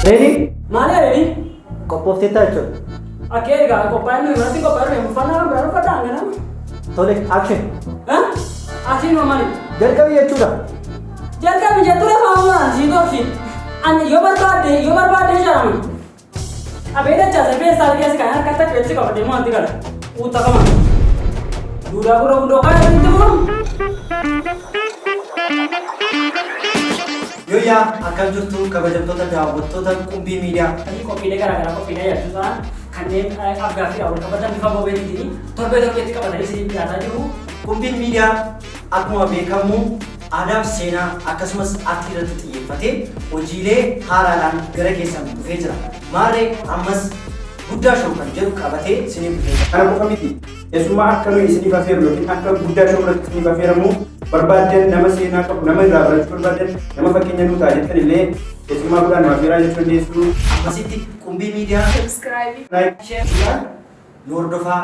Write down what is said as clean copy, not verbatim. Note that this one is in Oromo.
Ready? Mana ready? Kopofte tacho. Oke, gak kopain nih, nanti kopain yang mana berapa pada angin? Tole action. Hah? Asin normal. Jalkawi ya chuda. Jangan menjatuh lah orang situ sih. Ane yo berbeda jangan. Abeda cara beda lagi sekarang kata kerja kau demo nanti kan. Utak kamu. Dua kali itu pun. Yo ya, akan jutu kabajamtoota daawwattoota Qumbii Miidiyaa. Tadi kopi deh gara-gara kopi deh ya susah. Kanneen afgaafi awal kabajam bifa bobeeti dini. Torbeetti qabatanii sini dhiyaataa jiru. Qumbiin Miidiyaa akkuma beekamu aadaa fi seenaa akkasumas aartii irratti xiyyeeffatee hojiilee haaraadhaan gara keessan dhufee jira. Maarree ammas guddaa shoo kan jedhu qabatee isiniif dhufee jira. Kana qofa miti. Keessumaa akka nuyi isiniif affeerru yookiin akka guddaa shoo irratti isiniif affeeramu barbaadan nama seenaa qabu nama irraa barachuu barbaadan nama fakkeenya nuu ta'a jettan illee keessumaa guddaa nama affeeraa jechuu dandeessu. Akkasitti Qumbii Miidiyaa Subscribe. Like, share nu hordofaa.